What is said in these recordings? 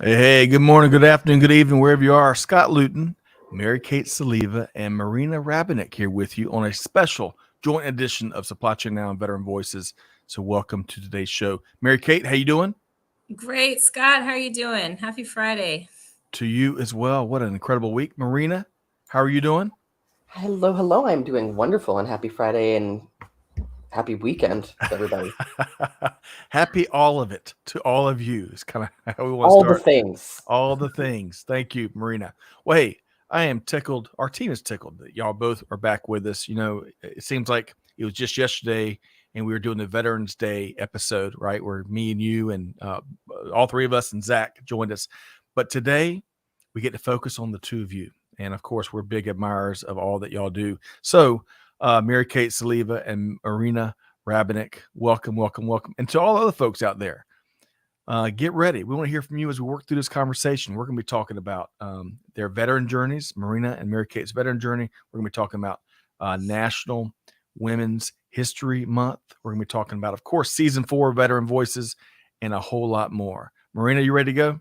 Hey, good morning, good afternoon, good evening, wherever you are. Scott Luton, Mary Kate Saliva, and Marina Rabinek here with you on a special joint edition of Supply Chain Now and Veteran Voices. So, welcome to today's show. Mary Kate, how you doing? Great, Scott. How are you doing? Happy Friday. To you as well. What an incredible week, Marina. How are you doing? Hello. I'm doing wonderful and happy Friday and happy weekend to everybody. Happy all of it to all of you. It's kind of how we want to All the start. things. All the things. Thank you, Marina. Well, hey, I am tickled. Our team is tickled that y'all both are back with us. You know, it seems like it was just yesterday, and we were doing the Veterans Day episode, right? Where me and you and all three of us and Zach joined us. But today, we get to focus on the two of you. And of course, we're big admirers of all that y'all do. So, Mary Kate Saliva and Marina Rabinek, welcome, welcome, welcome. And to all other folks out there, get ready. We want to hear from you as we work through this conversation. We're going to be talking about their veteran journeys, Marina and Mary Kate's veteran journey. We're going to be talking about National Women's History Month. We're going to be talking about, of course, season 4 Veteran Voices and a whole lot more. Marina, you ready to go?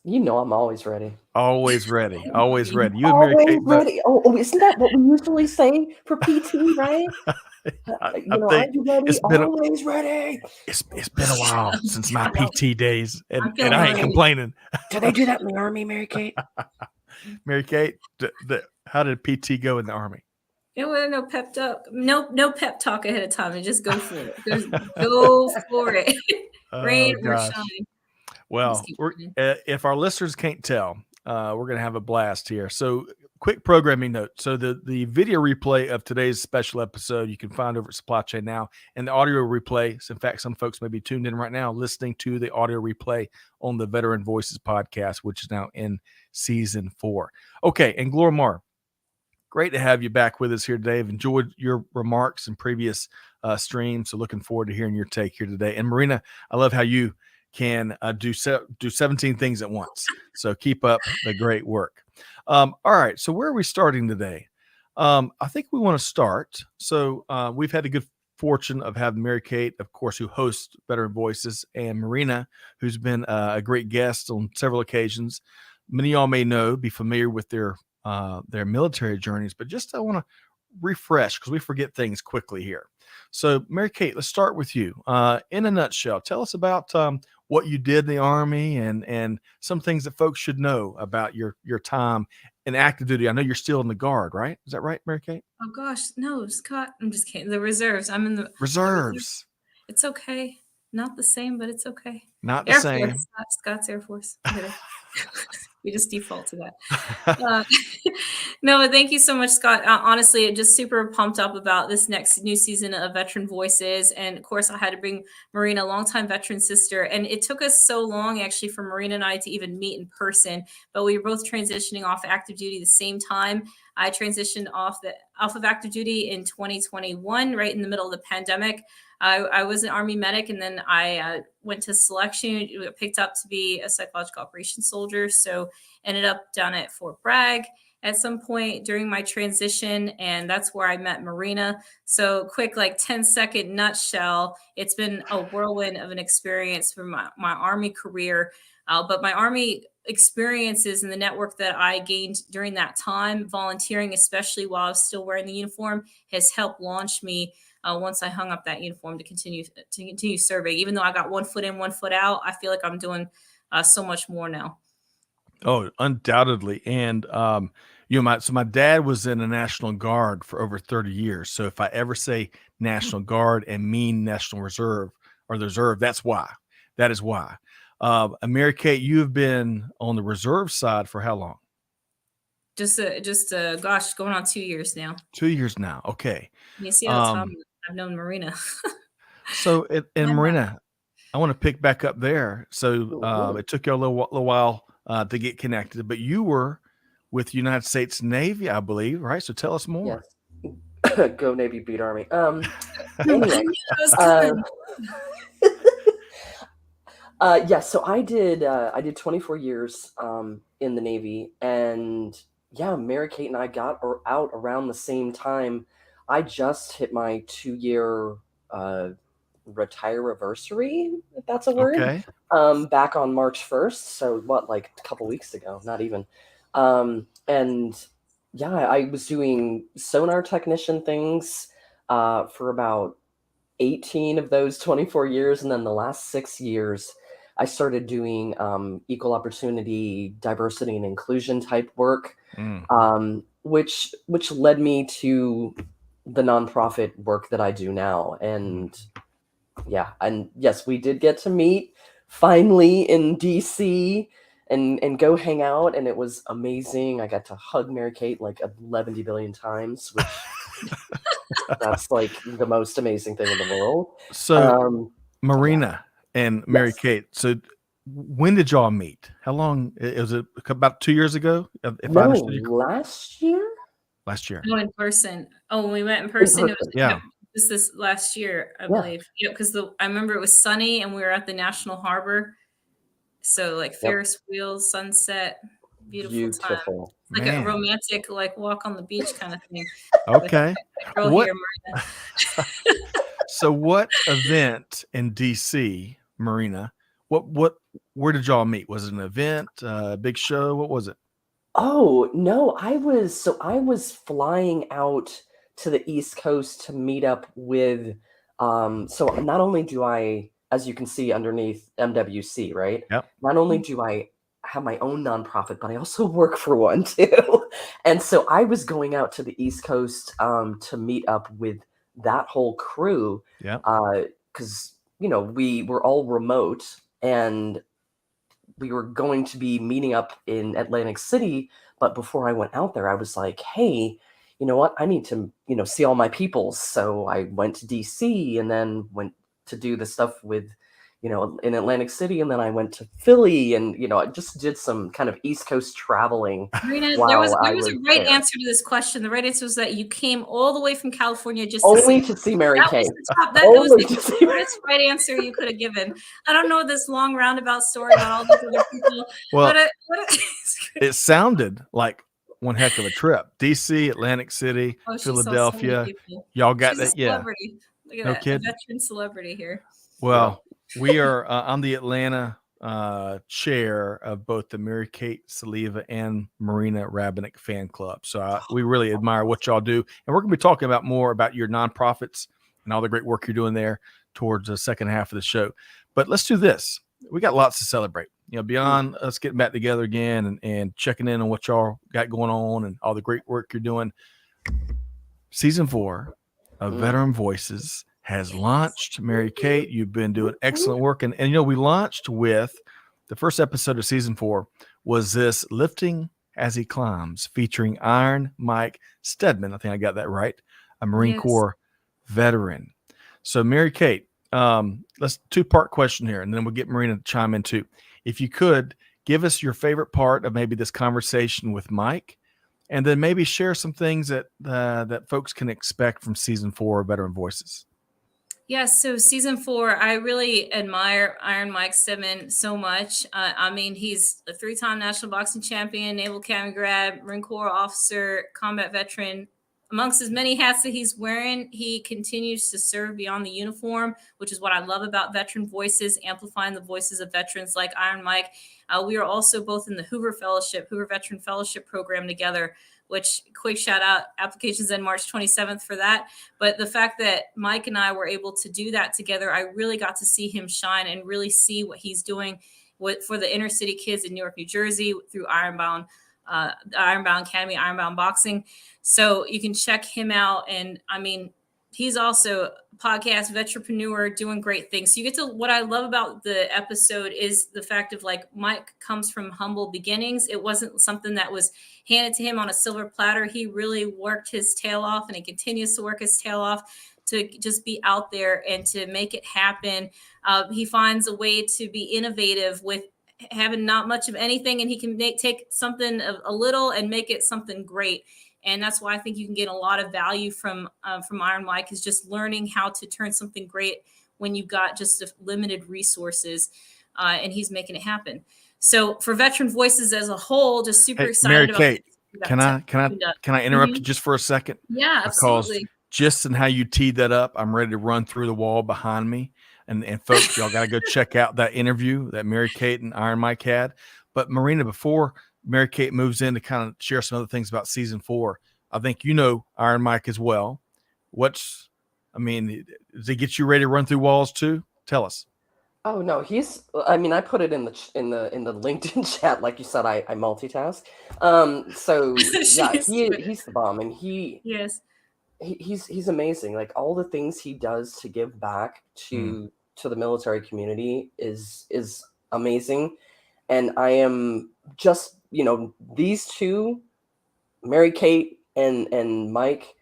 You know I'm always ready. Always ready. Always ready. You and Mary Always Kate both. ready. Oh, isn't that what we usually say for PT, right? I Are think you ready? it's been Always ready. it's been a while since my Well, PT days, and I'm feeling I ain't ready. complaining. Do they do that in the army, Mary Kate? Mary Kate, how did PT go in the Army? It was no pep talk, no pep talk ahead of time, and just go for it. Just go for it. Rain Oh or gosh. shine. Just Well, keep running. if our listeners can't tell, we're going to have a blast here. So, quick programming note. So, the video replay of today's special episode you can find over at Supply Chain Now, and the audio replay. So in fact, some folks may be tuned in right now listening to the audio replay on the Veteran Voices podcast, which is now in season 4. Okay, and Glormar, great to have you back with us here today. I've enjoyed your remarks in previous streams, so looking forward to hearing your take here today. And Marina, I love how you can do 17 things at once. So keep up the great work. All right, so where are we starting today? I think we want to start. So we've had the good fortune of having Mary Kate, of course, who hosts Veteran Voices, and Marina, who's been a great guest on several occasions. Many of y'all may know, be familiar with their military journeys, but just I want to refresh because we forget things quickly here. So, Mary Kate, let's start with you. In a nutshell, tell us about what you did in the Army and some things that folks should know about your time in active duty. I know you're still in the Guard, right? Is that right, Mary Kate? Oh gosh, no, Scott. I'm just kidding. The reserves. I'm in the reserves. Reserves, It's okay. Not the same, but it's okay. not the Air Force. same. Scott's Air Force. We just default to that. Uh, no, but thank you so much, Scott. Honestly, just super pumped up about this next new season of Veteran Voices. And of course, I had to bring Marina, a longtime veteran sister. And it took us so long, actually, for Marina and I to even meet in person. But we were both transitioning off active duty the same time. I transitioned off of active duty in 2021, right in the middle of the pandemic. I was an Army medic, and then I went to selection, picked up to be a psychological operations soldier. So ended up down at Fort Bragg at some point during my transition, and that's where I met Marina. So quick, like 10-second nutshell, it's been a whirlwind of an experience for my Army career. But my Army experiences and the network that I gained during that time, volunteering, especially while I was still wearing the uniform, has helped launch me once I hung up that uniform to continue serving. Even though I got 1 foot in, 1 foot out, I feel like I'm doing so much more now. Oh, undoubtedly. And my dad was in the National Guard for over 30 years. So if I ever say National Guard and mean National Reserve or the Reserve, that's why. That is why. Mary Kate, you have been on the reserve side for how long? Gosh, going on 2 years now. 2 years now. Okay. You see how time Um, I've known Marina. so and Time out. Marina, I want to pick back up there. So Mhm. it took you a little while to get connected, but you were with the United States Navy, I believe, right? So tell us more. Yes. Go Navy, beat Army. I knew Anyway, it was uh, coming. yes. So I did 24 years in the Navy, and yeah, Mary Kate and I got out around the same time. I just hit my 2 year retire-iversary, if that's a word, Okay. back on March 1st. So what, like a couple weeks ago, not even. And yeah, I was doing sonar technician things for about 18 of those 24 years. And then the last 6 years, I started doing equal opportunity, diversity, and inclusion type work, which led me to the nonprofit work that I do now. And yeah, and yes, we did get to meet finally in DC and go hang out, and it was amazing. I got to hug Mary Kate like 11 billion times, which that's like the most amazing thing in the world. So Marina and Mary Yes. Kate. So when did y'all meet? How long? Was it about 2 years ago? If I No, understood you last year? last year. Oh, in person. Oh, when we went in In person, it was person. Yeah. just this last year, I Yeah. believe. Yeah, because I remember it was sunny and we were at the National Harbor. So like Yep. Ferris wheels, sunset, beautiful time. Beautiful. It's like a Man. romantic, like walk on the beach kind of thing. Okay. With girl What? here, Marina. So what event in DC, Marina? Where did y'all meet? Was it an event, a big show? What was it? Oh, no, I was flying out to the East Coast to meet up with so not only do I, as you can see underneath MWC, right? Yep. Not only do I have my own nonprofit, but I also work for one too. And so I was going out to the East Coast to meet up with that whole crew Yep. because we were all remote, and we were going to be meeting up in Atlantic City. But before I went out there, I was like, hey, you know what? I need to, see all my peoples. So I went to DC and then went to do the stuff with, in Atlantic City. And then I went to Philly and, I just did some kind of East Coast traveling Marina, while there was I a was right there. answer to this question. The right answer was that you came all the way from California just Only to to see Mary that Kay. was the top. That was Only the to see Mary shortest right answer you could have given. I don't know this long roundabout story about all these other people. Well, but it sounded like one heck of a trip. DC, Atlantic City, oh, she saw so many Philadelphia. people. Y'all got She's a that? Yeah. celebrity. Look at No that, kidding. a veteran celebrity here. Well, we are on the Atlanta chair of both the Mary Kate Saliva and Marina Rabinick fan club. So we really admire what y'all do. And we're going to be talking about more about your nonprofits and all the great work you're doing there towards the second half of the show. But let's do this. We got lots to celebrate. Beyond us getting back together again and checking in on what y'all got going on and all the great work you're doing. Season 4 of Veteran Voices has launched. Mary Kate, you've been doing excellent work. And we launched with the first episode of season 4 was this Lifting as He Climbs, featuring Iron Mike Stedman. I think I got that right. A Marine Corps veteran. So Mary Kate, let's two-part question here, and then we'll get Marina to chime in too. If you could give us your favorite part of maybe this conversation with Mike, and then maybe share some things that that folks can expect from season 4 of Veteran Voices. Yes, so season 4, I really admire Iron Mike Stedman so much. I mean, he's a 3-time national boxing champion, Naval Academy grad, Marine Corps officer, combat veteran. Amongst as many hats that he's wearing, he continues to serve beyond the uniform, which is what I love about Veteran Voices, amplifying the voices of veterans like Iron Mike. We are also both in the Hoover Veteran Fellowship program together, which quick shout out, applications in March 27th for that. But the fact that Mike and I were able to do that together, I really got to see him shine and really see what he's doing for the inner city kids in New York, New Jersey through Ironbound Academy, Ironbound Boxing. So you can check him out. And I mean, he's also a podcast veteranpreneur doing great things. So you get to, what I love about the episode is the fact of like Mike comes from humble beginnings. It wasn't something that was handed to him on a silver platter. He really worked his tail off, and he continues to work his tail off to just be out there and to make it happen. He finds a way to be innovative with having not much of anything, and he can take something a little and make it something great. And that's why I think you can get a lot of value from Iron Mike, is just learning how to turn something great when you've got just limited resources, and he's making it happen. So for Veteran Voices as a whole, just super excited. Mary Kate, can I interrupt you just for a second? Yeah, absolutely. Because just in how you teed that up, I'm ready to run through the wall behind me. And folks, y'all got to go check out that interview that Mary Kate and Iron Mike had. But Marina, before Mary Kate moves in to kind of share some other things about season 4, I think you know Iron Mike as well. Does he get you ready to run through walls too? Tell us. Oh no, I mean, I put it in the LinkedIn chat, like you said. I multitask. So yeah, he's the bomb, and Yes. he's amazing. Like all the things he does to give back to the military community is amazing. And I am just, these two, Mary Kate and Mike,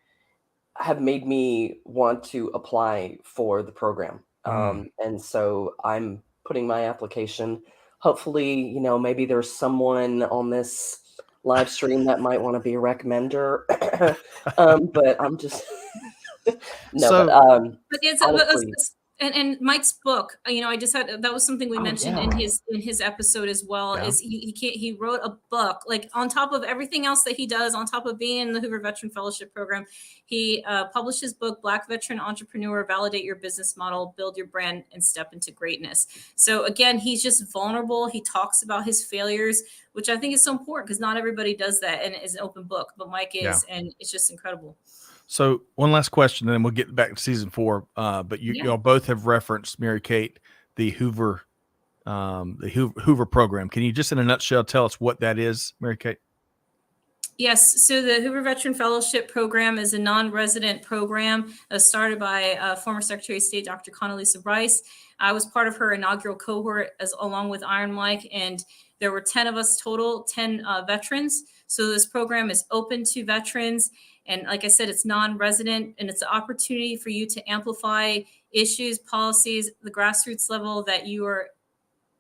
have made me want to apply for the program. And so I'm putting my application. Hopefully, maybe there's someone on this live stream that might want to be a recommender. But I'm just but it's honestly, and Mike's book, I just had, that was something we mentioned in his episode as well, is he wrote a book, like on top of everything else that he does, on top of being in the Hoover Veteran Fellowship Program, he published his book, Black Veteran Entrepreneur, Validate Your Business Model, Build Your Brand, and Step into Greatness. So again, he's just vulnerable. He talks about his failures, which I think is so important because not everybody does that, and it's an open book, but Mike is, and it's just incredible. So one last question, and then we'll get back to season 4. But y'all both have referenced, Mary Kate, the Hoover program. Can you just in a nutshell tell us what that is, Mary Kate? Yes. So the Hoover Veteran Fellowship Program is a non-resident program started by former Secretary of State, Dr. Condoleezza Rice. I was part of her inaugural cohort along with Iron Mike, and there were 10 of us total, 10 veterans. So this program is open to veterans. And like I said, it's non-resident, and it's an opportunity for you to amplify issues, policies, the grassroots level that you are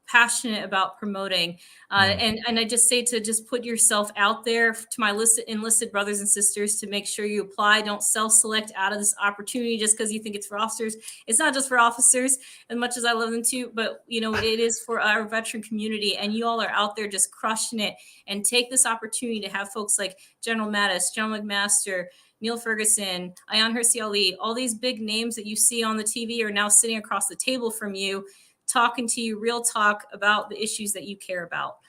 passionate about promoting. And I just say to just put yourself out there to my enlisted brothers and sisters to make sure you apply. Don't self-select out of this opportunity just because you think it's for officers. It's not just for officers, as much as I love them too, but it is for our veteran community, and you all are out there just crushing it. And take this opportunity to have folks like General Mattis, General McMaster, Neil Ferguson, Ayan Hersey Ali, all these big names that you see on the TV are now sitting across the table from you, talking to you real talk about the issues that you care about.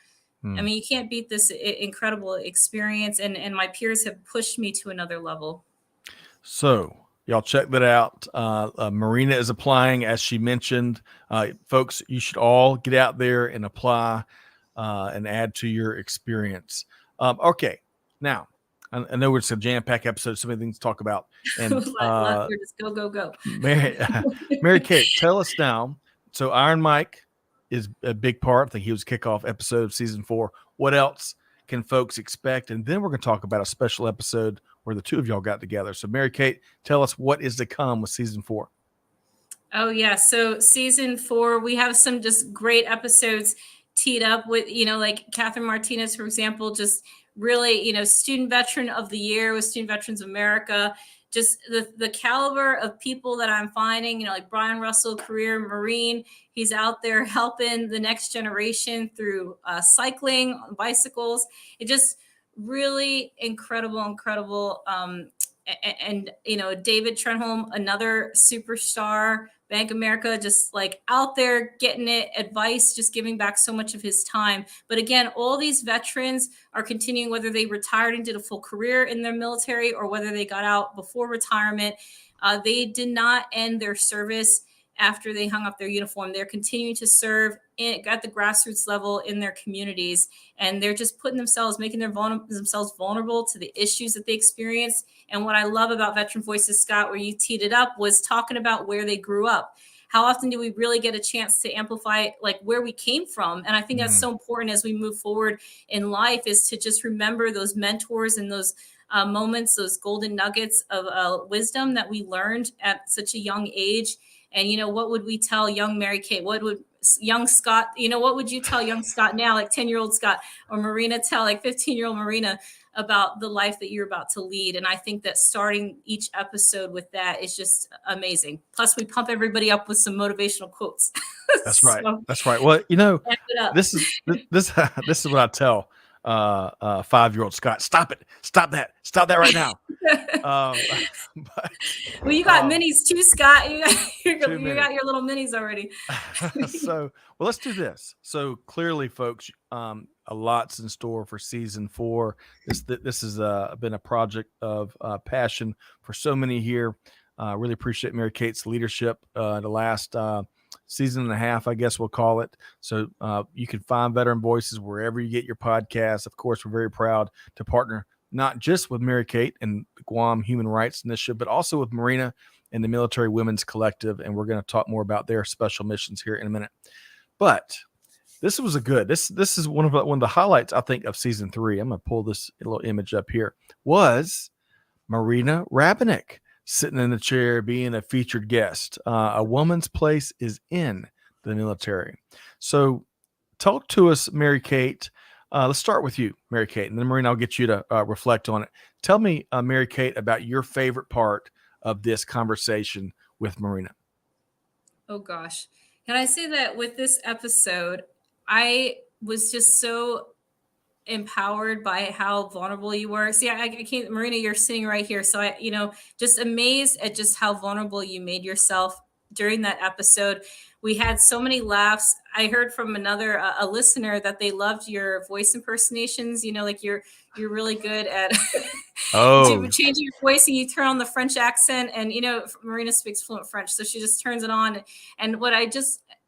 I mean, you can't beat this incredible experience. And my peers have pushed me to another level. So y'all check that out. Marina is applying, as she mentioned. Folks, you should all get out there and apply and add to your experience. Okay. Now, I know it's a jam-packed episode, so many things to talk about. And just go. Mary Kate, tell us now. So Iron Mike is a big part. I think he was kickoff episode of season 4. What else can folks expect? And then we're going to talk about a special episode where the two of y'all got together. So Mary Kate, tell us what is to come with season 4. Oh yeah. So season 4, we have some just great episodes teed up with, like Catherine Martinez, for example, just really, student veteran of the year with Student Veterans of America. Just the caliber of people that I'm finding, like Brian Russell, career Marine, he's out there helping the next generation through cycling, bicycles. It just really incredible. And David Trenholm, another superstar, Bank of America, just like out there getting it, advice, just giving back so much of his time. But again, all these veterans are continuing, whether they retired and did a full career in their military or whether they got out before retirement. They did not end their service after they hung up their uniform. They're continuing to serve at the grassroots level in their communities, and they're just putting making themselves vulnerable to the issues that they experience. And what I love about Veteran Voices, Scott, where you teed it up, was talking about where they grew up. How often do we really get a chance to amplify like where we came from? And I think that's so important as we move forward in life, is to just remember those mentors and those moments, those golden nuggets of wisdom that we learned at such a young age. And, what would we tell young Mary Kate? What would young Scott, what would you tell young Scott now, like 10-year-old Scott, or Marina tell like 15-year-old Marina about the life that you're about to lead? And I think that starting each episode with that is just amazing. Plus, we pump everybody up with some motivational quotes. That's right. That's right. Well, this is what I tell 5-year-old Scott. Stop it! Stop that right now. But, well, you got minis too, Scott. You got your little minis already. So, well, let's do this. So clearly, folks, a lot's in store for season 4. This has been a project of passion for so many here. Really appreciate Mary Kate's leadership the last season and a half, I guess we'll call it. So you can find Veteran Voices wherever you get your podcasts. Of course, we're very proud to partner not just with Mary Kate and the Guam Human Rights Initiative, but also with Marina and the Military Women's Collective. And we're going to talk more about their special missions here in a minute. But this was this is one of the highlights, I think, of season 3. I'm going to pull this little image up here. Was Marina Rabinek sitting in the chair being a featured guest. A woman's place is in the military. So talk to us, Mary Kate. Let's start with you, Mary Kate, and then Marina, I'll get you to reflect on it. Tell me, Mary Kate, about your favorite part of this conversation with Marina. Oh gosh. Can I say that with this episode, I was just so empowered by how vulnerable you were. See, I can't, Marina, you're sitting right here. So I, just amazed at just how vulnerable you made yourself during that episode. We had so many laughs. I heard from a listener that they loved your voice impersonations. Like you're really good at changing your voice, and you turn on the French accent. And Marina speaks fluent French, so she just turns it on. And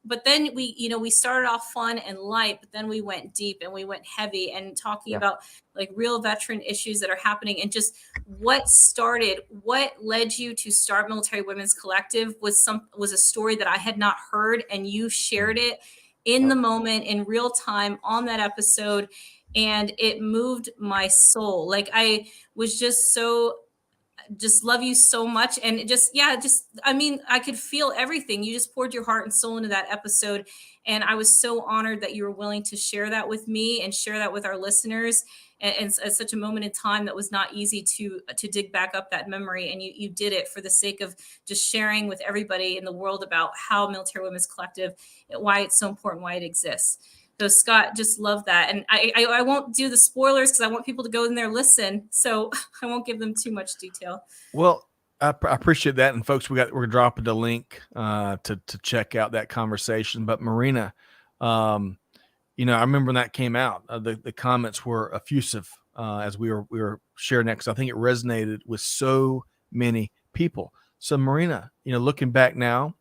but then we started off fun and light, but then we went deep and we went heavy and talking about like real veteran issues that are happening, and just what led you to start Military Women's Collective was a story that I had not heard, and you shared it in the moment in real time on that episode, and it moved my soul. Like I was just love you so much. And I could feel everything. You just poured your heart and soul into that episode. And I was so honored that you were willing to share that with me and share that with our listeners. And at such a moment in time that was not easy to dig back up that memory. And you did it for the sake of just sharing with everybody in the world about how Military Women's Collective, why it's so important, why it exists. So Scott, just love that. And I won't do the spoilers because I want people to go in there, listen. So I won't give them too much detail. Well, I appreciate that. And folks, we're dropping the link to check out that conversation. But Marina, I remember when that came out, the comments were effusive as we were sharing that, because I think it resonated with so many people. So Marina, looking back now,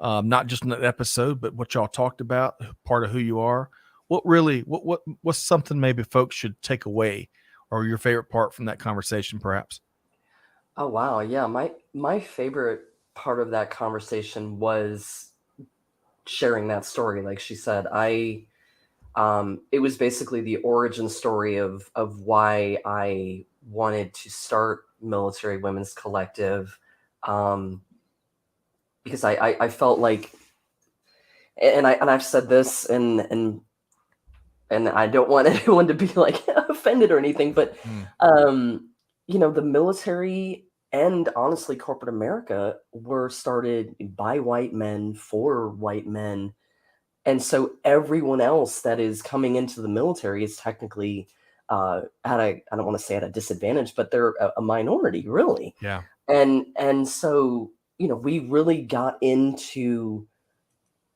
not just in that episode, but what y'all talked about, part of who you are. What's something maybe folks should take away, or your favorite part from that conversation, perhaps? Oh wow, yeah. My favorite part of that conversation was sharing that story. Like she said, it was basically the origin story of why I wanted to start Military Women's Collective. Because I felt like, and I've said this, and I don't want anyone to be like offended or anything, but the military and honestly corporate America were started by white men for white men, and so everyone else that is coming into the military is technically I don't want to say at a disadvantage, but they're a minority, really. Yeah. And so we really got into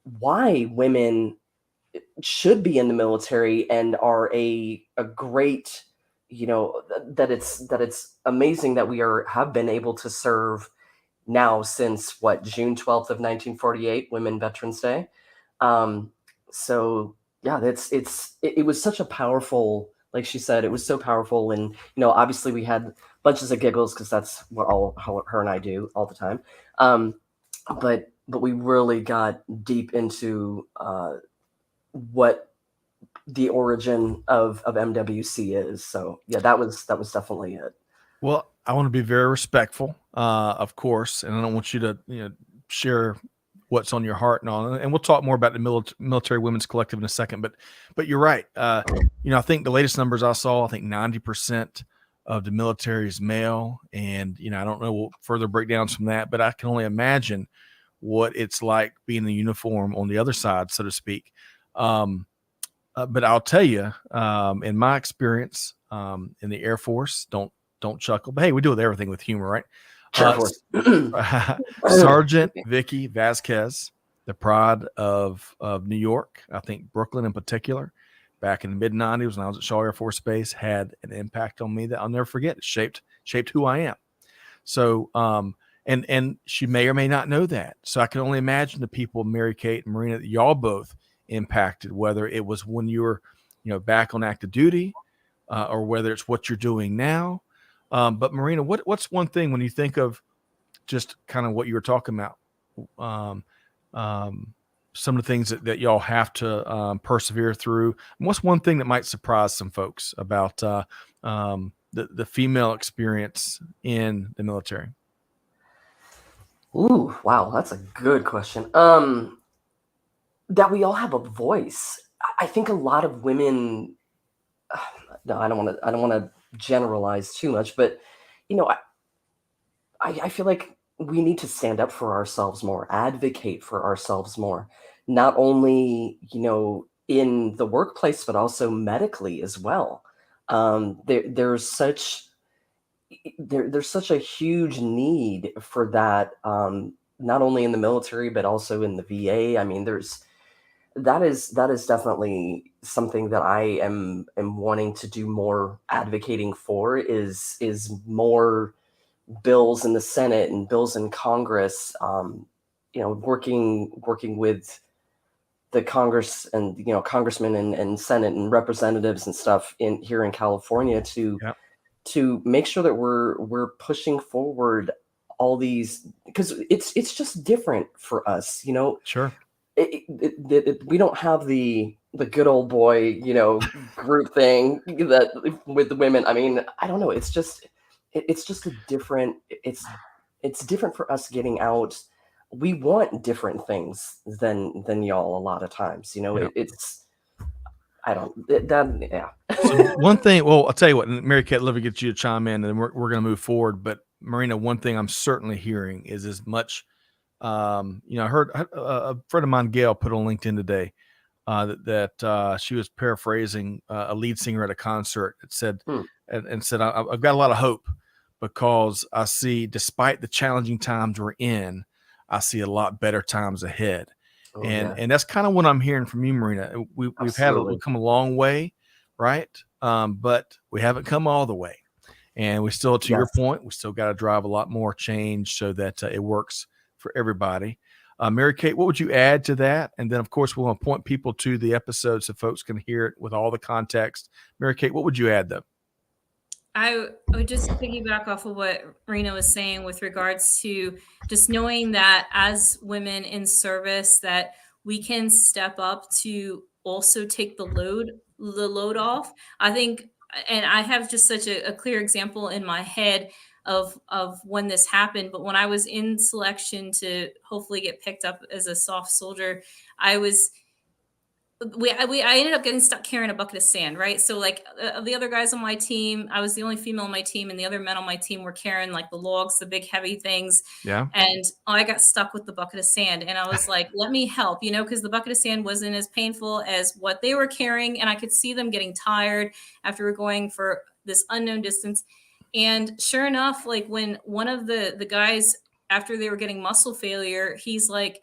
why women should be in the military and are a great, that it's amazing that we have been able to serve now since June 12th of 1948, Women Veterans Day. So yeah, it was such a powerful, like she said, it was so powerful. And, obviously we had bunches of giggles because that's how her and I do all the time. But we really got deep into what the origin of MWC is. So yeah, that was definitely it. Well, I want to be very respectful, of course, and I don't want you to share what's on your heart and all. And we'll talk more about the Military Women's Collective in a second. But you're right. I think the latest numbers I saw, I think 90% of the military is male, and I don't know further breakdowns from that, but I can only imagine what it's like being in the uniform on the other side, so to speak. but I'll tell you, in my experience, in the Air Force, don't chuckle, but hey, we do with everything with humor, right? Sure, of Sergeant course. Vicky Vasquez, the pride of New York, I think Brooklyn in particular, back in the mid '90s when I was at Shaw Air Force Base, had an impact on me that I'll never forget. It shaped who I am. So, and she may or may not know that. So I can only imagine the people, Mary Kate and Marina, that y'all both impacted, whether it was when you were, back on active duty, or whether it's what you're doing now. But Marina, what's one thing when you think of just kind of what you were talking about, um, some of the things that y'all have to persevere through? And what's one thing that might surprise some folks about the female experience in the military? Ooh, wow, that's a good question. That we all have a voice. I think a lot of women. No, I don't want to. I don't want to generalize too much, but you know, I feel like we need to stand up for ourselves more, advocate for ourselves more, not only in the workplace but also medically as well. There's such a huge need for that, not only in the military but also in the VA. I mean, that is definitely something that I am wanting to do more advocating for, is more bills in the Senate and bills in Congress. Working with the Congress and congressmen and Senate and representatives and stuff in here in California to Yeah, make sure that we're pushing forward all these, because it's just different for us. sure. We don't have the good old boy, group thing that with the women. I mean, I don't know. It's just a different. It's different for us getting out. We want different things than y'all a lot of times. Yeah. It's I don't it, that yeah. So one thing, well, I'll tell you what, and Mary Kate, let me get you to chime in, and then we're going to move forward. But Marina, one thing I'm certainly hearing is as much. I heard a friend of mine, Gail, put on LinkedIn today that she was paraphrasing a lead singer at a concert. It said, Hmm. and said, I've got a lot of hope because I see, despite the challenging times we're in, I see a lot better times ahead. Oh And yeah, and that's kind of what I'm hearing from you, Marina. We've absolutely. come a long way, right? But we haven't come all the way. And we still, to your Yes. point, we still got to drive a lot more change so that it works for everybody. Mary Kate, what would you add to that? And then, of course, we'll point people to the episode so folks can hear it with all the context. Mary Kate, what would you add, though? I would just piggyback off of what Rena was saying with regards to just knowing that as women in service that we can step up to also take the load off. I think, and I have just such a clear example in my head of when this happened. But when I was in selection to hopefully get picked up as a soft soldier, I was I ended up getting stuck carrying a bucket of sand, right? So like the other guys on my team, I was the only female on my team, and the other men on my team were carrying like the logs, the big heavy things, Yeah. and I got stuck with the bucket of sand. And I was like, "Let me help," because the bucket of sand wasn't as painful as what they were carrying, and I could see them getting tired after we're going for this unknown distance. And sure enough, like when one of the guys after they were getting muscle failure, he's like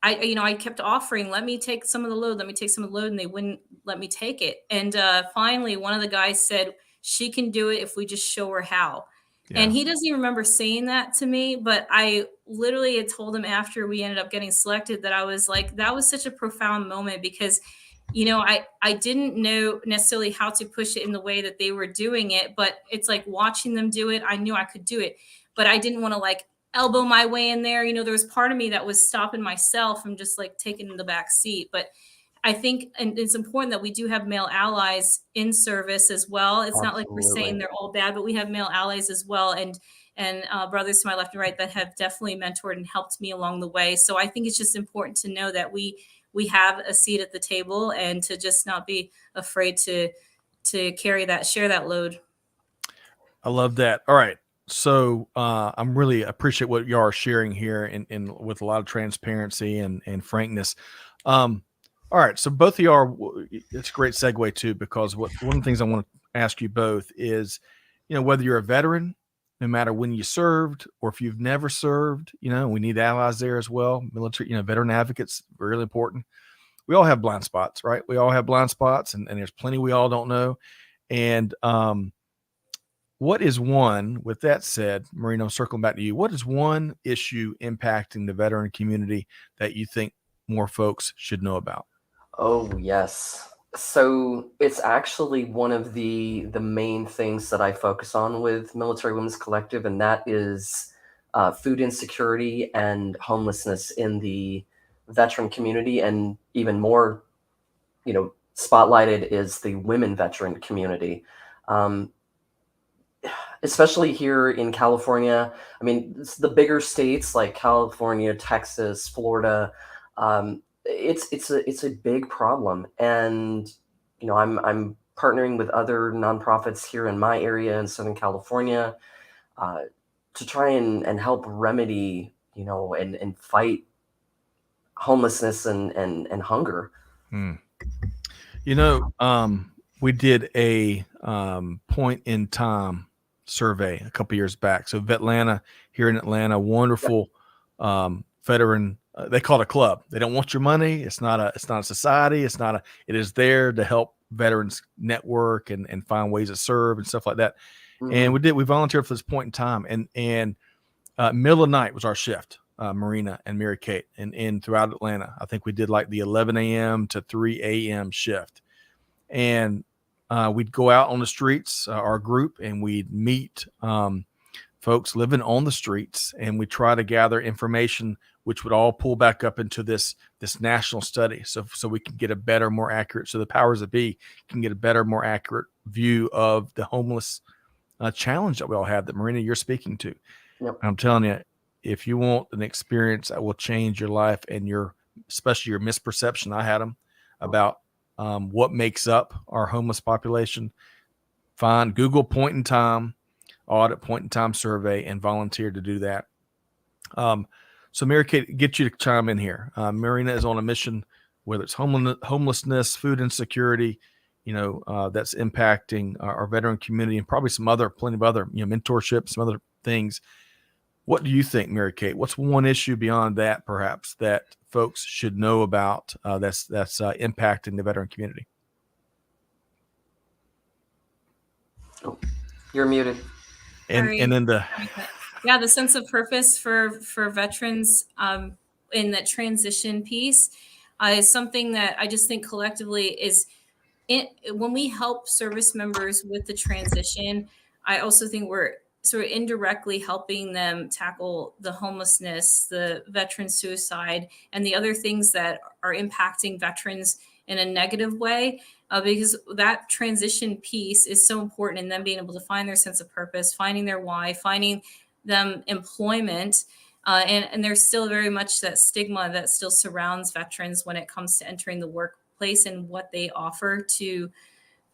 I kept offering, let me take some of the load, let me take some of the load, and they wouldn't let me take it. And finally, one of the guys said, she can do it if we just show her how. And Yeah. he doesn't even remember saying that to me, but I literally had told him after we ended up getting selected that I was like, that was such a profound moment because I didn't know necessarily how to push it in the way that they were doing it, but it's like watching them do it. I knew I could do it, but I didn't want to like elbow my way in there. There was part of me that was stopping myself from just like taking the back seat. But I think, and it's important that we do have male allies in service as well. It's not like we're saying Absolutely. they're all bad, but we have male allies as well. And brothers to my left and right that have definitely mentored and helped me along the way. So I think it's just important to know that we have a seat at the table and to just not be afraid to share that load. I love that. All right. So I'm really appreciate what y'all are sharing here and with a lot of transparency and frankness. Um, All right. So both of you are, it's a great segue too, because one of the things I want to ask you both is, whether you're a veteran, no matter when you served, or if you've never served, we need allies there as well. Military, veteran advocates, really important. We all have blind spots, right? We all have blind spots, and there's plenty we all don't know. And what is one, with that said, Marino, circling back to you, what is one issue impacting the veteran community that you think more folks should know about? Oh, yes. So it's actually one of the main things that I focus on with Military Women's Collective, and that is food insecurity and homelessness in the veteran community, and even more, spotlighted is the women veteran community. Especially here in California. I mean, the bigger states like California, Texas, Florida, it's a big problem, and I'm partnering with other nonprofits here in my area in Southern California uh, to try and help remedy, and fight homelessness and hunger. Hmm. We did a point in time survey a couple years back. So Vetlanta here in Atlanta, wonderful veteran. They call it a club. They don't want your money. It's not a society. It is there to help veterans network and find ways to serve and stuff like that. Mm-hmm. And we volunteered for this point in time, and middle of the night was our shift. Marina and Mary Kate, and throughout Atlanta, I think we did like the 11 a.m. to 3 a.m. shift. And we'd go out on the streets, our group, and we'd meet folks living on the streets, and we try to gather information, which would all pull back up into this national study, so we can get a better, more accurate. So the powers that be can get a better, more accurate view of the homeless challenge that we all have, that Marina, you're speaking to. Yep. I'm telling you, if you want an experience that will change your life and especially your misperception, I had them about what makes up our homeless population, Google point in time, audit point in time survey, and volunteer to do that. So Mary Kate, get you to chime in here. Marina is on a mission, whether it's homelessness, food insecurity, that's impacting our veteran community, and probably plenty of other, mentorship, some other things. What do you think, Mary Kate? What's one issue beyond that, perhaps, that folks should know about that's impacting the veteran community? Oh, you're muted. And then the sense of purpose for veterans in that transition piece is something that I just think collectively is when we help service members with the transition. I also think we're sort of indirectly helping them tackle the homelessness, the veteran suicide, and the other things that are impacting veterans in a negative way, because that transition piece is so important in them being able to find their sense of purpose, finding their why, finding them employment. And there's still very much that stigma that still surrounds veterans when it comes to entering the workplace and what they offer to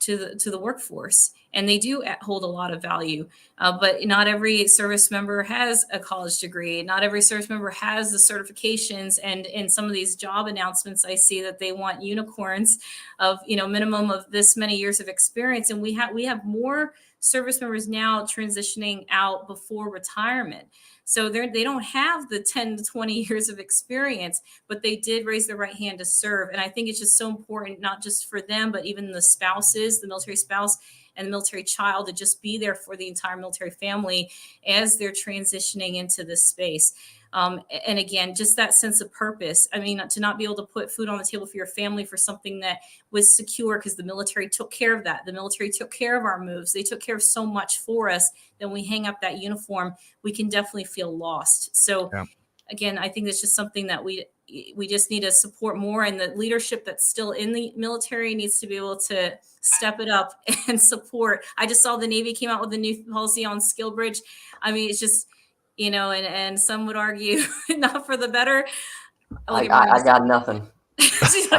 the workforce. And they do hold a lot of value, but not every service member has a college degree. Not every service member has the certifications. And in some of these job announcements, I see that they want unicorns of, minimum of this many years of experience. And we have more service members now transitioning out before retirement. So they don't have the 10 to 20 years of experience, but they did raise their right hand to serve. And I think it's just so important, not just for them, but even the spouses, the military spouse and the military child, to just be there for the entire military family as they're transitioning into this space. And again, just that sense of purpose. I mean, to not be able to put food on the table for your family for something that was secure because the military took care of that. The military took care of our moves. They took care of so much for us. Then we hang up that uniform, we can definitely feel lost. So again, I think it's just something that we just need to support more, and the leadership that's still in the military needs to be able to step it up and support. I just saw the Navy came out with a new policy on skill bridge. I mean, it's just, and some would argue not for the better. I got nothing.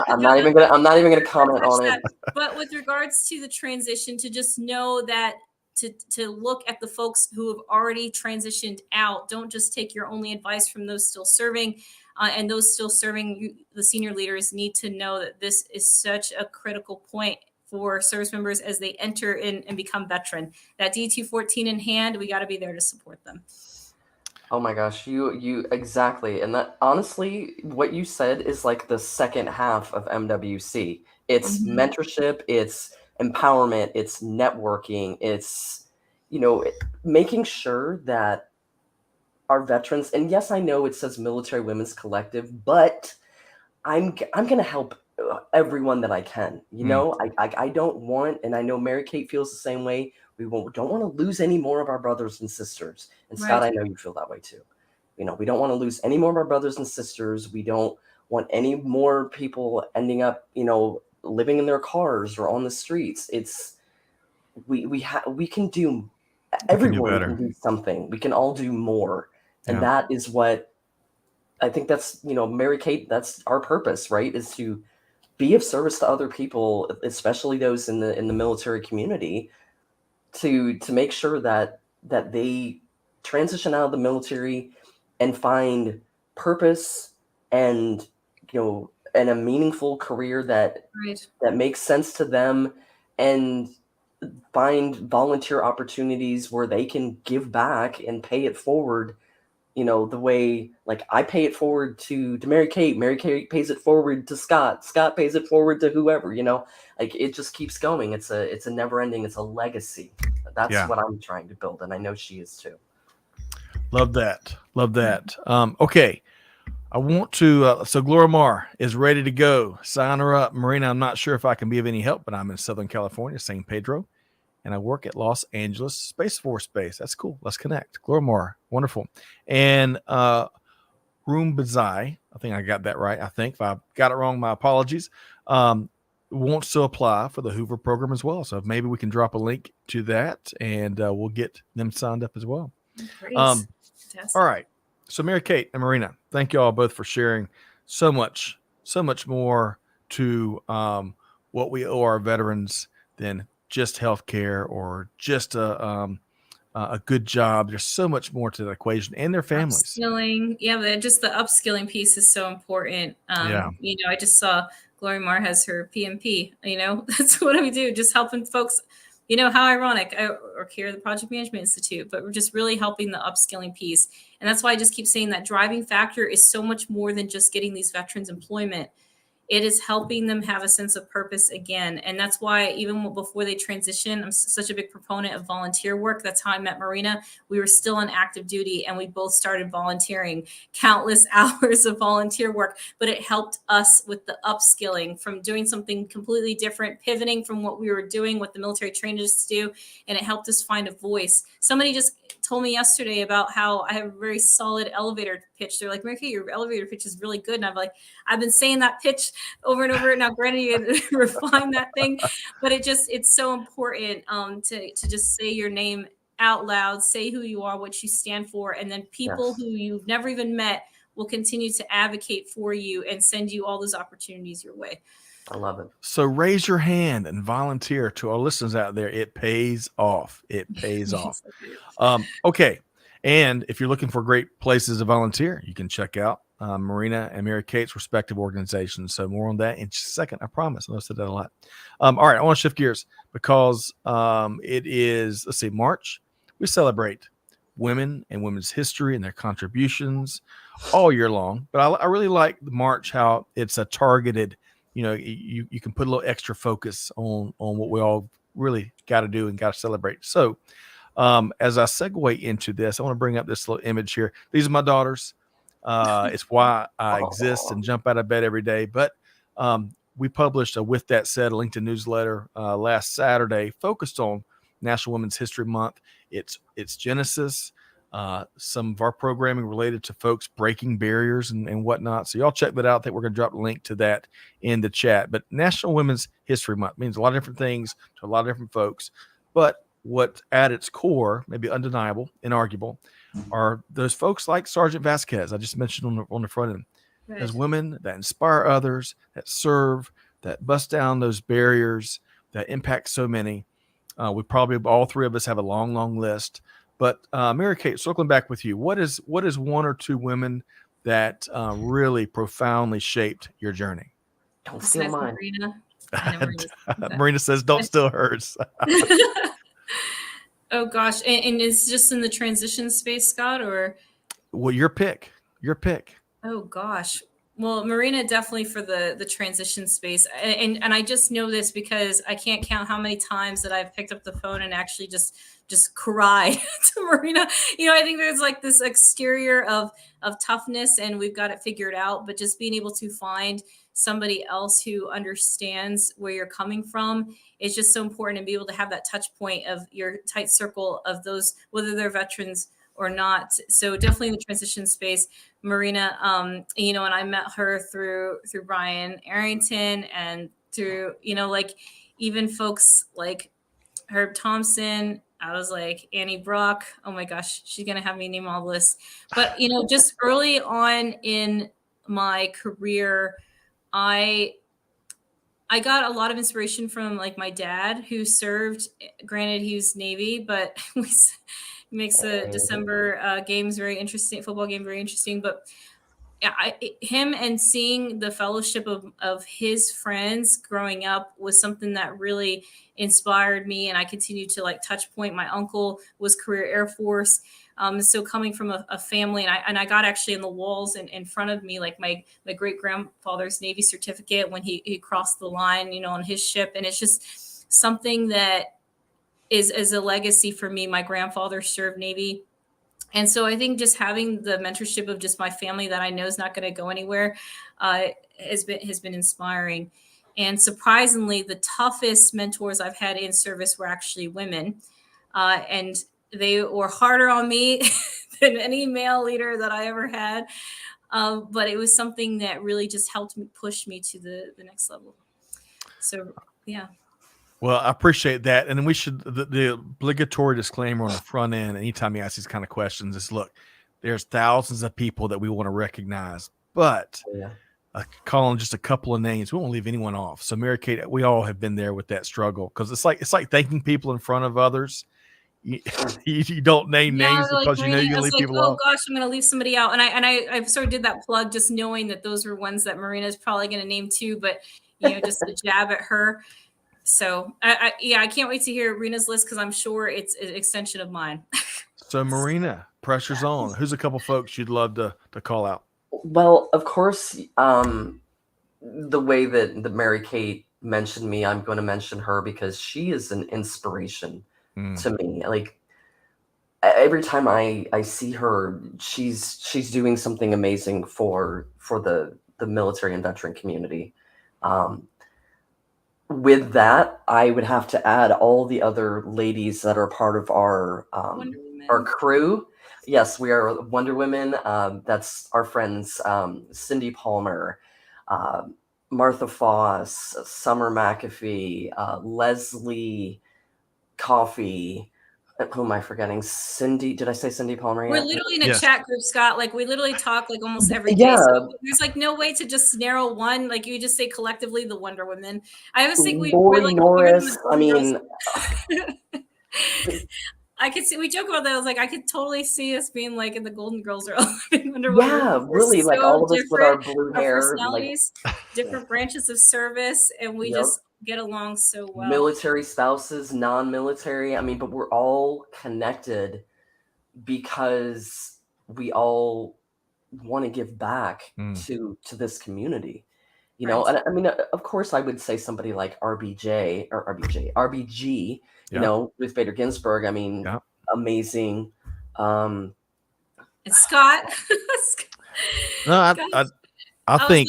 I'm not even gonna comment on it. But with regards to the transition, to just know that to look at the folks who have already transitioned out. Don't just take your only advice from those still serving. And those still serving, the senior leaders need to know that this is such a critical point for service members as they enter in and become veteran. That D214 in hand, we got to be there to support them. Oh my gosh, you exactly. And that honestly, what you said is like the second half of MWC. It's mentorship, it's empowerment, it's networking, it's, making sure that our veterans, and yes, I know it says Military Women's Collective, but I'm gonna help everyone that I can. I don't want, and I know Mary Kate feels the same way. Don't want to lose any more of our brothers and sisters. And Scott, I know you feel that way too. We don't want to lose any more of our brothers and sisters. We don't want any more people ending up, living in their cars or on the streets. We can do. Everyone can do something. We can all do more, and that is what I think. That's Mary Kate. That's our purpose, right? Is to be of service to other people, especially those in the military community, to make sure that they transition out of the military and find purpose and and a meaningful career that makes sense to them, and find volunteer opportunities where they can give back and pay it forward, the way like I pay it forward to Mary Kate pays it forward to Scott pays it forward to whoever, like it just keeps going. It's a never ending, it's a legacy. That's what I'm trying to build, and I know she is too. Love that. Okay, I want to so Gloria Mar is ready to go. Sign her up. Marina, I'm not sure if I can be of any help, but I'm in Southern California, San Pedro, and I work at Los Angeles Space Force Base. That's cool. Let's connect. Gloria Mar, wonderful. And Roombazai, I think I got that right. I think if I got it wrong, my apologies. Wants to apply for the Hoover program as well. So maybe we can drop a link to that, and we'll get them signed up as well. Great. All right. So Mary Kate and Marina, thank you all both for sharing so much more to what we owe our veterans than just healthcare or just a good job. There's so much more to the equation, and their families. Upskilling, just the upskilling piece is so important. I just saw Gloria Mar has her PMP. That's what we do, just helping folks. How ironic. I work here at the Project Management Institute, but we're just really helping the upskilling piece. And that's why I just keep saying that driving factor is so much more than just getting these veterans employment. It is helping them have a sense of purpose again. And that's why even before they transition, I'm such a big proponent of volunteer work. That's how I met Marina. We were still on active duty, and we both started volunteering, countless hours of volunteer work. But it helped us with the upskilling from doing something completely different, pivoting from what we were doing, what the military trained us to do. And it helped us find a voice. Somebody just told me yesterday about how I have a very solid elevator pitch. They're like, Mary Kate, your elevator pitch is really good. And I'm like, I've been saying that pitch over and over. Now, granted, you refine that thing, but it's so important to just say your name out loud, say who you are, what you stand for, and then people who you've never even met will continue to advocate for you and send you all those opportunities your way. I love it. So raise your hand and volunteer. To our listeners out there, it pays off. It pays off. Okay. And if you're looking for great places to volunteer, you can check out Marina and Mary Kate's respective organizations. So more on that in just a second. I promise. I know I said that a lot. All right. I want to shift gears because it is, March. We celebrate women and women's history and their contributions all year long. But I really like March, how it's a targeted, you can put a little extra focus on what we all really got to do and got to celebrate. So as I segue into this, I want to bring up this little image here. These are my daughters. It's why I exist and jump out of bed every day. But we published a With That Said, a LinkedIn newsletter last Saturday focused on National Women's History Month. It's Genesis, some of our programming related to folks breaking barriers and whatnot. So y'all check that out. I think we're going to drop a link to that in the chat. But National Women's History Month means a lot of different things to a lot of different folks. But what at its core, maybe undeniable, inarguable, are those folks like Sergeant Vasquez, I just mentioned on the front end. Right. As women that inspire others, that serve, that bust down those barriers, that impact so many. We probably all three of us have a long list. But Mary Kate, circling back with you, what is one or two women that really profoundly shaped your journey? Don't steal Besides mine. Marina. I know Marina's Marina says, "Don't steal hers." Oh gosh, and it's just in the transition space, Scott, or Well, your pick. oh gosh. Well, Marina definitely for the transition space, and I just know this because I can't count how many times that I've picked up the phone and actually just cried to Marina. I think there's like this exterior of toughness, and we've got it figured out, but just being able to find somebody else who understands where you're coming from is just so important, and be able to have that touch point of your tight circle of those, whether they're veterans or not. So definitely in the transition space, Marina, and I met her through Brian Arrington, and through, like even folks like Herb Thompson. I was like, Annie Brock. Oh my gosh, she's going to have me name all the lists. But, just early on in my career, I got a lot of inspiration from like my dad, who served. Granted, he was Navy, but makes the December games very interesting, football game very interesting. But him and seeing the fellowship of his friends growing up was something that really inspired me, and I continued to like touch point. My uncle was career Air Force. So coming from a family, and I got actually in the walls in front of me, like my great grandfather's Navy certificate when he crossed the line, on his ship. And it's just something that is a legacy for me. My grandfather served Navy. And so I think just having the mentorship of just my family that I know is not going to go anywhere has been inspiring. And surprisingly, the toughest mentors I've had in service were actually women. And they were harder on me than any male leader that I ever had. But it was something that really just helped me push me to the next level. So, yeah. Well, I appreciate that. And then we should, the obligatory disclaimer on the front end, anytime you ask these kind of questions, is look, there's thousands of people that we want to recognize, but calling just a couple of names, we won't leave anyone off. So Mary Kate, we all have been there with that struggle, because it's like thanking people in front of others. You don't name names because Marina, you leave people oh off. gosh, I'm going to leave somebody out. And I sort of did that plug just knowing that those were ones that Marina is probably going to name too, but just a jab at her. So I can't wait to hear Rena's list, because I'm sure it's an extension of mine. So Marina, pressure's on. Who's a couple folks you'd love to call out? Well, of course, the way that Mary Kate mentioned me, I'm going to mention her because she is an inspiration to me. Like every time I see her, she's doing something amazing for the military and veteran community. With that, I would have to add all the other ladies that are part of our crew. Yes, we are Wonder Women. That's our friends Cindy Palmer, Martha Foss, Summer McAfee, Leslie Coffey. Who am I forgetting? Cindy. Did I say Cindy Palmer yet? We're literally in a chat group, Scott. Like we literally talk like almost every day. Yeah. So there's like no way to just narrow one. Like you just say collectively the Wonder Women. I always think Lori like Norris. I mean, I could see, we joke about that. I was like, I could totally see us being like in the Golden Girls or Wonder Woman. Yeah, really, like all of us with our blue hair, personalities, different branches of service, and we just get along so well. Military spouses, non-military. I mean, but we're all connected because we all want to give back to this community. And I mean, of course, I would say somebody like RBG, Ruth Bader Ginsburg. I mean, amazing. And Scott. No, I think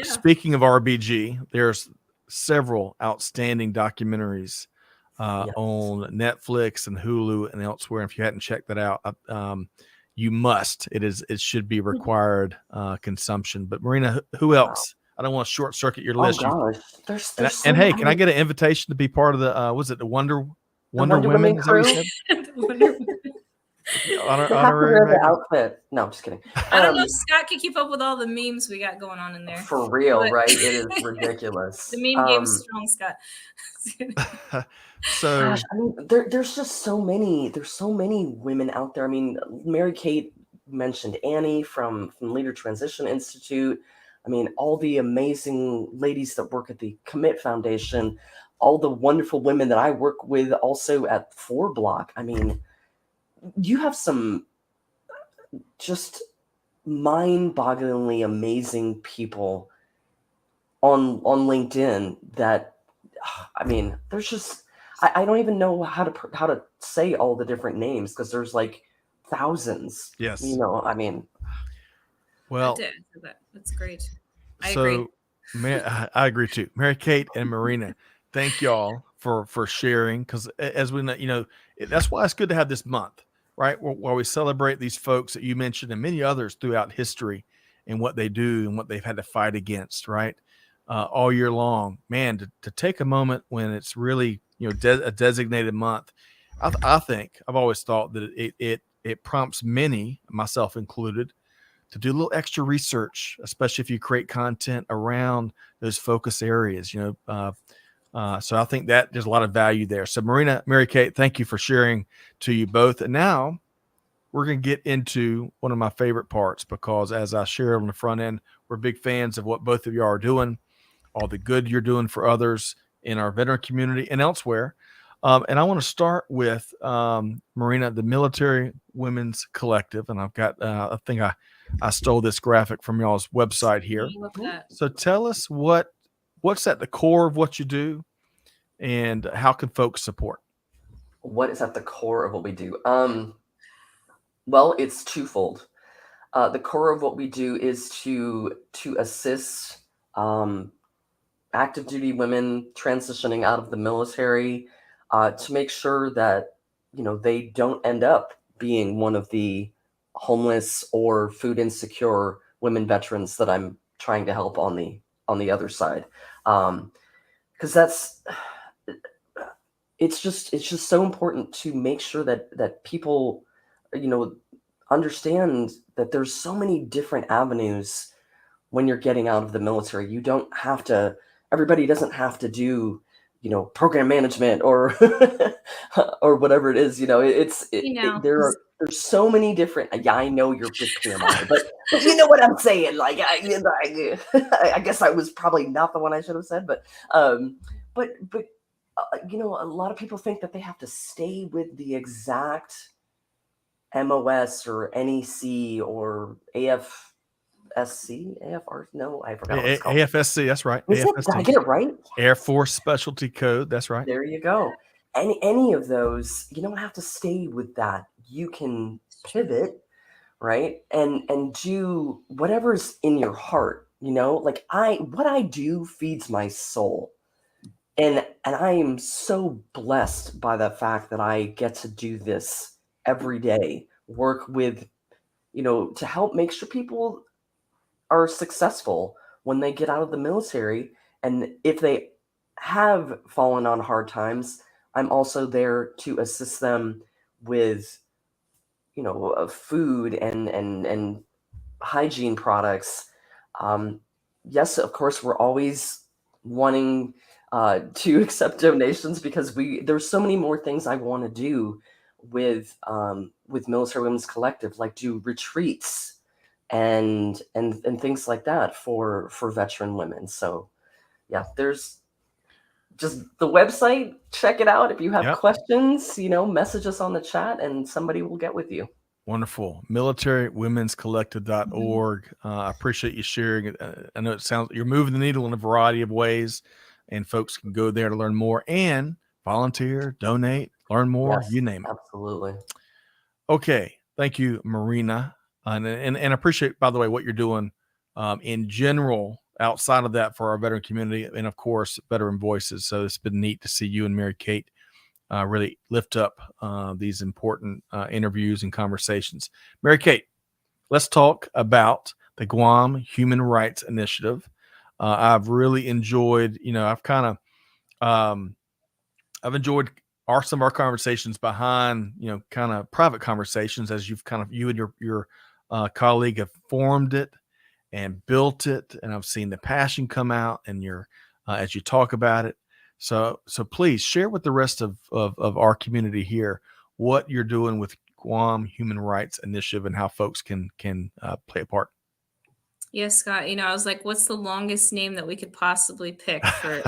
speaking of RBG, there's several outstanding documentaries on Netflix and Hulu and elsewhere. And if you hadn't checked that out, you must. It should be required consumption. But Marina, who else? I don't want to short circuit your list. Oh gosh, there's so and hey, can I get an invitation to be part of the was it the Wonder Women? Women crew? They have to Honorary wear the maybe. outfit. No, I'm just kidding. I don't know if Scott can keep up with all the memes we got going on in there. For real, But right? It is ridiculous. the meme game is strong, Scott. So Gosh, I mean, there's just so many. There's so many women out there. I mean, Mary Kate mentioned Annie from Leader Transition Institute. I mean, all the amazing ladies that work at the Commit Foundation, all the wonderful women that I work with also at 4Block. I mean, you have some just mind-bogglingly amazing people on LinkedIn that, I mean, there's just I don't even know how to say all the different names because there's like thousands. yes. You know, I mean, Well, that's great. I agree. I agree too. Mary Kate and Marina, thank y'all for sharing, because as we know, that's why it's good to have this month, right? While we celebrate these folks that you mentioned and many others throughout history and what they do and what they've had to fight against, right? All year long, man, to take a moment when it's really, a designated month. I think I've always thought that it prompts many, myself included, to do a little extra research, especially if you create content around those focus areas. So I think that there's a lot of value there. So Marina, Mary Kate, thank you for sharing to you both. And now we're going to get into one of my favorite parts, because as I shared on the front end, we're big fans of what both of you are doing, all the good you're doing for others in our veteran community and elsewhere. And I want to start with Marina, the Military Women's Collective. And I've got, I think I stole this graphic from y'all's website here. I love that. So tell us what's at the core of what you do, and how can folks support? what is at the core of what we do? Well, it's twofold. The core of what we do is to assist active duty women transitioning out of the military, to make sure that they don't end up being one of the homeless or food insecure women veterans that I'm trying to help on the other side, because it's just so important to make sure that people understand that there's so many different avenues when you're getting out of the military. You don't have to, everybody doesn't have to do, program management or or whatever it is. There's so many different, yeah, I know you're just PMI, but you know what I'm saying. Like, I guess I was probably not the one I should have said, but a lot of people think that they have to stay with the exact MOS or NEC or AFR. No, I forgot what it's called. AFSC, that's right. Did I get it right? Air Force Specialty Code, that's right. There you go. Any of those, you don't have to stay with that. You can pivot, right? And do whatever's in your heart, like what I do feeds my soul. And I am so blessed by the fact that I get to do this every day, work with, to help make sure people are successful when they get out of the military. And if they have fallen on hard times, I'm also there to assist them with, food and hygiene products. Yes, of course, we're always wanting to accept donations, because there's so many more things I want to do with Military Women's Collective, like do retreats and things like that for veteran women. So yeah, there's just the website. Check it out. If you have questions, message us on the chat and somebody will get with you. Wonderful. MilitaryWomen'sCollective.org. I appreciate you sharing it. I know you're moving the needle in a variety of ways, and folks can go there to learn more and volunteer, donate, learn more, you name it. Absolutely. Okay. Thank you, Marina. And appreciate, by the way, what you're doing in general outside of that for our veteran community, and of course, Veteran Voices. So it's been neat to see you and Mary Kate really lift up these important interviews and conversations. Mary Kate, let's talk about the Guam Human Rights Initiative. I've really enjoyed, I've enjoyed are some of our conversations behind, kind of private conversations as you and your colleague have formed it and built it, and I've seen the passion come out and as you talk about it. So please share with the rest of our community here what you're doing with Guam Human Rights Initiative and how folks can play a part. Yes, Scott. I was like, what's the longest name that we could possibly pick for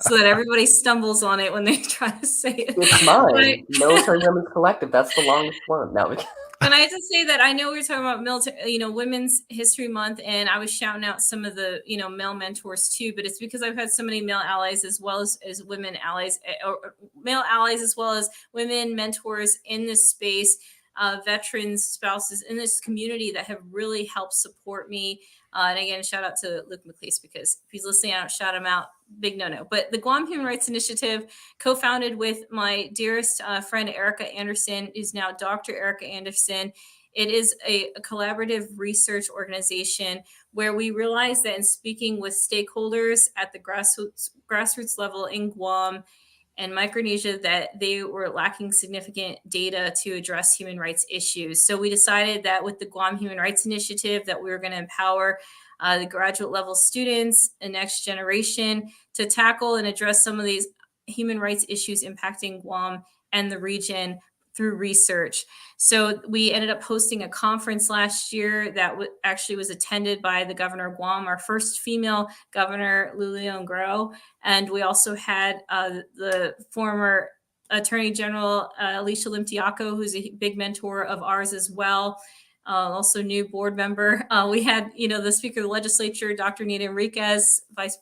so that everybody stumbles on it when they try to say it? It's mine. Military Women's Collective. That's the longest one. Now we can. And I have to say that I know we were talking about military, Women's History Month, and I was shouting out some of the, male mentors too. But it's because I've had so many male allies as well as women allies, or male allies as well as women mentors in this space, veterans, spouses in this community that have really helped support me. And again, shout out to Luke McLeese, because if he's listening, I don't shout him out. Big no. But the Guam Human Rights Initiative, co-founded with my dearest friend, Erica Anderson, is now Dr. Erica Anderson. It is a collaborative research organization where we realize that in speaking with stakeholders at the grassroots level in Guam and Micronesia, that they were lacking significant data to address human rights issues. So we decided that with the Guam Human Rights Initiative that we were going to empower the graduate level students, the next generation, to tackle and address some of these human rights issues impacting Guam and the region through research. So we ended up hosting a conference last year that actually was attended by the governor of Guam, our first female governor, Lulian Grow. And we also had the former Attorney General Alicia Limtiaco, who's a big mentor of ours as well. Also new board member. We had, the Speaker of the Legislature, Dr. Nita Enriquez, Vice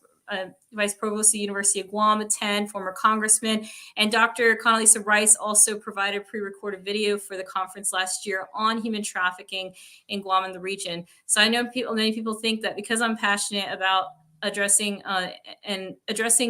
Provost of the University of Guam, attend, former congressman, and Dr. Conalisa Rice also provided pre-recorded video for the conference last year on human trafficking in Guam and the region. So I know many people think that because I'm passionate about addressing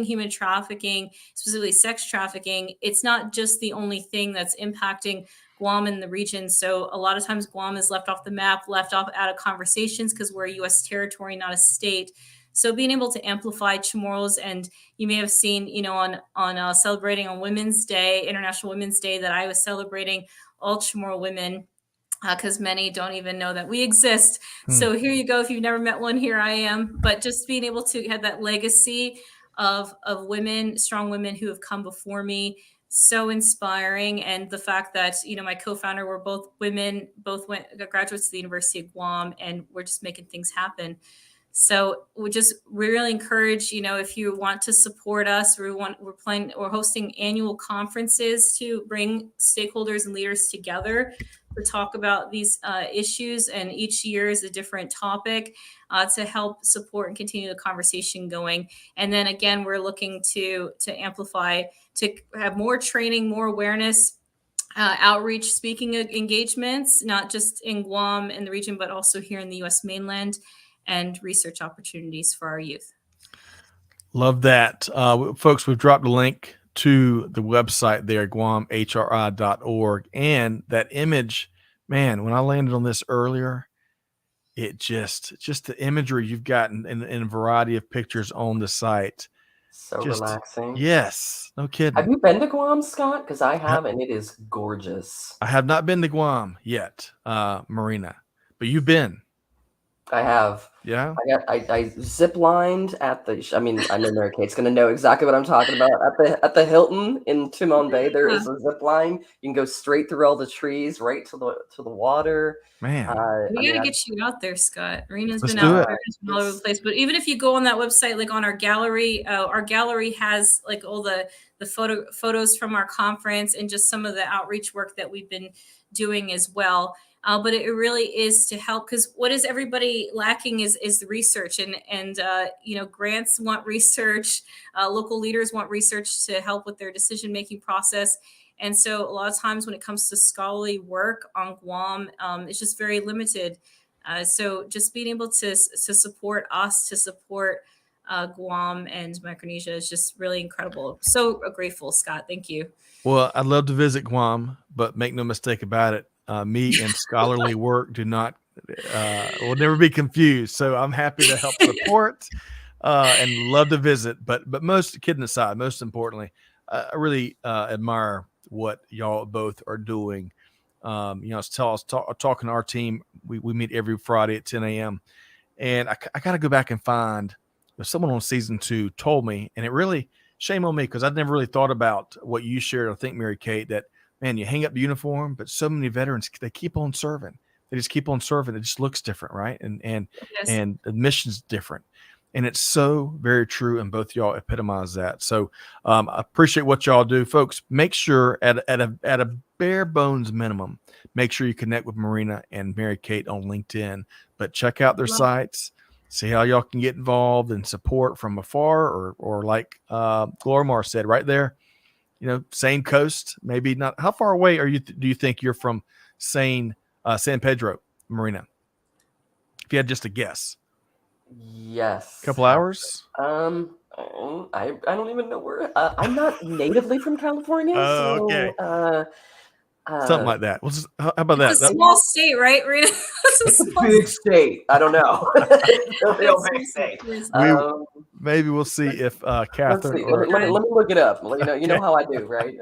human trafficking, specifically sex trafficking, it's not just the only thing that's impacting Guam and the region. So a lot of times Guam is left off the map, left off out of conversations because we're a U.S. territory, not a state. So being able to amplify Chamorros, and you may have seen, on celebrating on Women's Day, International Women's Day, that I was celebrating all Chamorro women, because many don't even know that we exist. So here you go. If you've never met one, here I am. But just being able to have that legacy of women, strong women who have come before me, so inspiring. And the fact that, my co-founder, we're both women, both graduates of the University of Guam, and we're just making things happen. So we really encourage, if you want to support us, we're hosting annual conferences to bring stakeholders and leaders together to talk about these issues. And each year is a different topic to help support and continue the conversation going. And then again, we're looking to amplify, to have more training, more awareness, outreach, speaking engagements, not just in Guam and the region, but also here in the U.S. mainland, and research opportunities for our youth. Love that. Folks, we've dropped a link to the website there, guamhri.org. And that image, man, when I landed on this earlier, it just the imagery you've gotten in a variety of pictures on the site. So relaxing. Yes. No kidding. Have you been to Guam, Scott? Because I have, and it is gorgeous. I have not been to Guam yet, Marina, but you've been. I have. Yeah. I zip lined at the. I mean, I know Mary Kate's gonna know exactly what I'm talking about. At the Hilton in Timon Bay, there is a zip line. You can go straight through all the trees, right to the water. Man, we gotta get you out there, Scott. Marina's been out there all over the place. But even if you go on that website, like on our gallery has like all the photos from our conference and just some of the outreach work that we've been doing as well. But it really is to help, because what is everybody lacking is the research, and grants want research, local leaders want research to help with their decision-making process. And so a lot of times when it comes to scholarly work on Guam, it's just very limited. So just being able to support us, to support Guam and Micronesia is just really incredible. So grateful, Scott. Thank you. Well, I'd love to visit Guam, but make no mistake about it, me and scholarly work will never be confused. So I'm happy to help support and love to visit. But most, kidding aside, most importantly, I really admire what y'all both are doing. I was talking to our team. We meet every Friday at 10 a.m. And I got to go back and find someone on season 2 told me, and it really shame on me because I'd never really thought about what you shared. I think Mary Kate, that man, you hang up the uniform, but so many veterans, they keep on serving. They just keep on serving. It just looks different, right? Yes. And the mission's different. And it's so very true, and both y'all epitomize that. So I appreciate what y'all do, folks. Make sure at a bare bones minimum, make sure you connect with Marina and Mary Kate on LinkedIn. But check out their sites, see how y'all can get involved and support from afar, or like Glormar said, right there, same coast, maybe not. How far away do you think you're from San Pedro, Marina? If you had just a guess. Yes. Couple hours? I don't even know where. I'm not natively from California, Okay. so Something like that. Well, how about It's that? a small state, right, Rita? It's a big state. I don't know. It's a real big state. Maybe we'll see if Let's Catherine see. or Let me look it up. You Okay. know how I do, right?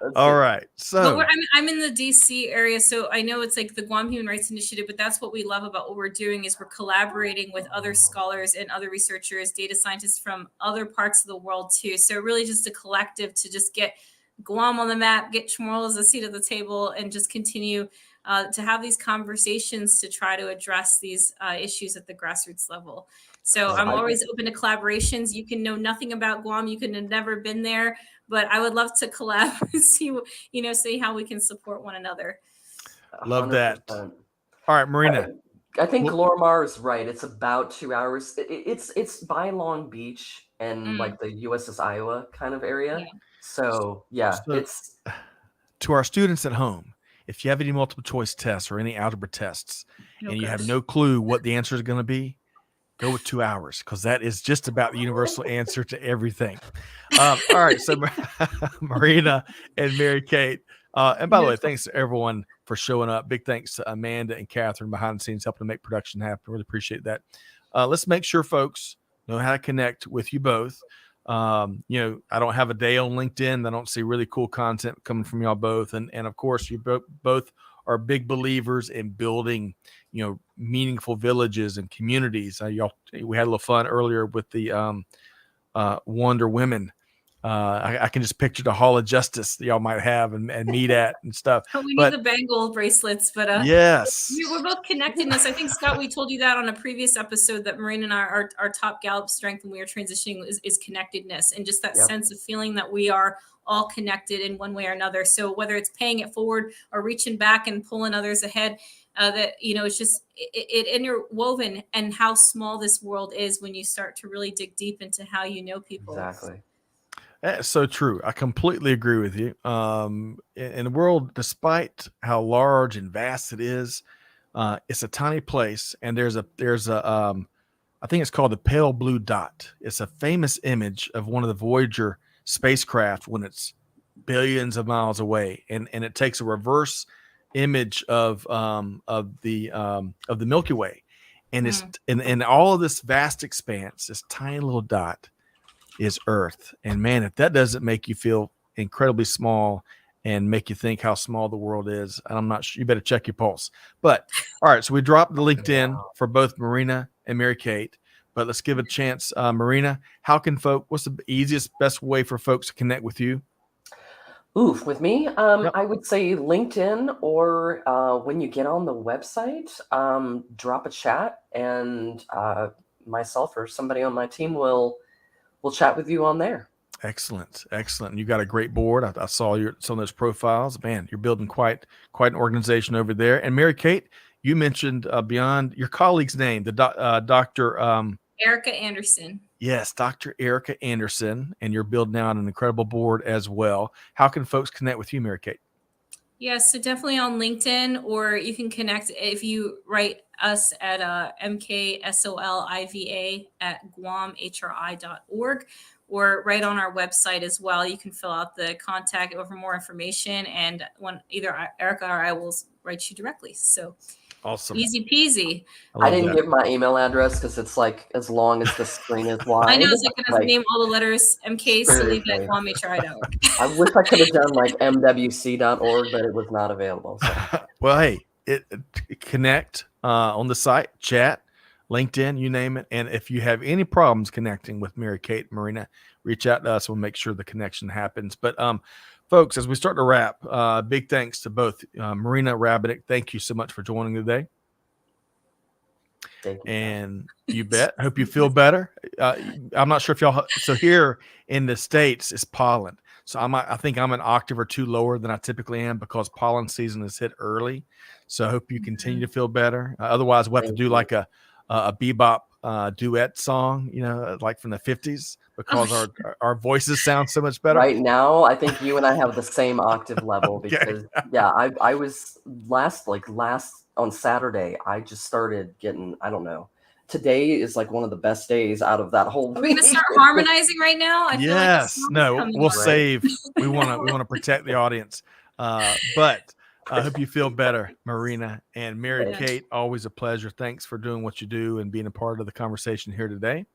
Let's All see. right. So Well, I'm in the DC area, so I know it's like the Guam Human Rights Initiative, but that's what we love about what we're doing is we're collaborating with other scholars and other researchers, data scientists from other parts of the world too. So really just a collective to just get Guam on the map, get Chamorros a seat at the table, and just continue to have these conversations to try to address these issues at the grassroots level. So I'm always open to collaborations. You can know nothing about Guam. You can have never been there, but I would love to collab and see how we can support one another. love that. 100%. All right, Marina. I think Glormar is right. It's about 2 hours. It's by Long Beach and like the USS Iowa kind of area. Yeah. So yeah, it's to our students at home. If you have any multiple choice tests or any algebra tests, and you have no clue what the answer is going to be, go with 2 hours, because that is just about the universal answer to everything. All right, so Marina and Mary Kate. And by the way, thanks to everyone for showing up. Big thanks to Amanda and Catherine behind the scenes helping to make production happen. Really appreciate that. Let's make sure folks know how to connect with you both. I don't have a day on LinkedIn. I don't see really cool content coming from y'all both. And of course, you both are big believers in building, meaningful villages and communities. We had a little fun earlier with the Wonder Women. I can just picture the Hall of Justice that y'all might have and meet at and stuff. We need the bangle bracelets, but yes, we're both connectedness. I think, Scott, we told you that on a previous episode that Marina and our top Gallup strength when we were transitioning is connectedness, and just that sense of feeling that we are all connected in one way or another. So whether it's paying it forward or reaching back and pulling others ahead, it's just it interwoven, and how small this world is when you start to really dig deep into how you know people. Exactly. That's so true. I completely agree with you. In the world, despite how large and vast it is, it's a tiny place, and there's a I think it's called the pale blue dot. It's a famous image of one of the Voyager spacecraft when it's billions of miles away, and it takes a reverse image of the Milky Way, and it's in all of this vast expanse, this tiny little dot is Earth. And man, if that doesn't make you feel incredibly small and make you think how small the world is, I'm not sure. You better check your pulse. But all right, so we dropped the LinkedIn for both Marina and Mary Kate, but let's give it a chance. Marina, what's the easiest, best way for folks to connect with you? With me, I would say LinkedIn, or when you get on the website, drop a chat, and myself or somebody on my team will chat with you on there. Excellent. You got a great board. I saw some of those profiles. Man, you're building quite an organization over there. And Mary Kate, you mentioned beyond your colleague's name, the Dr. Erica Anderson. Yes, Dr. Erica Anderson, and you're building out an incredible board as well. How can folks connect with you, Mary Kate? Yes, so definitely on LinkedIn, or you can connect if you write us at mksoliva@guamhri.org, or right on our website as well. You can fill out the contact for more information, and when either Erica or I will write you directly. So Awesome. Easy peasy. I didn't give my email address because it's like as long as the screen is wide. I know, it's like gonna name all the letters MK seriously. Salib at commentr.org. I wish I could have done like mwc.org, but it was not available. So. Well, hey, connect on the site, chat, LinkedIn, you name it. And if you have any problems connecting with Mary Kate and Marina, reach out to us. We'll make sure the connection happens. But folks, as we start to wrap, big thanks to both Marina Rabidic. Thank you so much for joining today. Thank you. And you bet. Hope you feel better. I'm not sure if y'all. So here in the States, it's pollen. So I think I'm an octave or two lower than I typically am because pollen season is hit early. So I hope you continue to feel better. Otherwise, we'll have to do like a bebop duet song, like from the 50s, because our voices sound so much better. Right now, I think you and I have the same octave level because I was last on Saturday, I just started getting, I don't know. Today is like one of the best days out of that whole week. Are we gonna start harmonizing right now? I feel like we'll save. We want to protect the audience. But I hope you feel better, Marina and Mary Kate. Always a pleasure. Thanks for doing what you do and being a part of the conversation here today.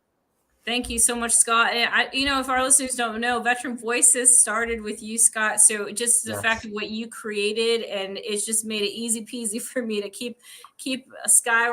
Thank you so much, Scott. And if our listeners don't know, Veteran Voices started with you, Scott. So just the fact of what you created, and it's just made it easy peasy for me to keep a sky,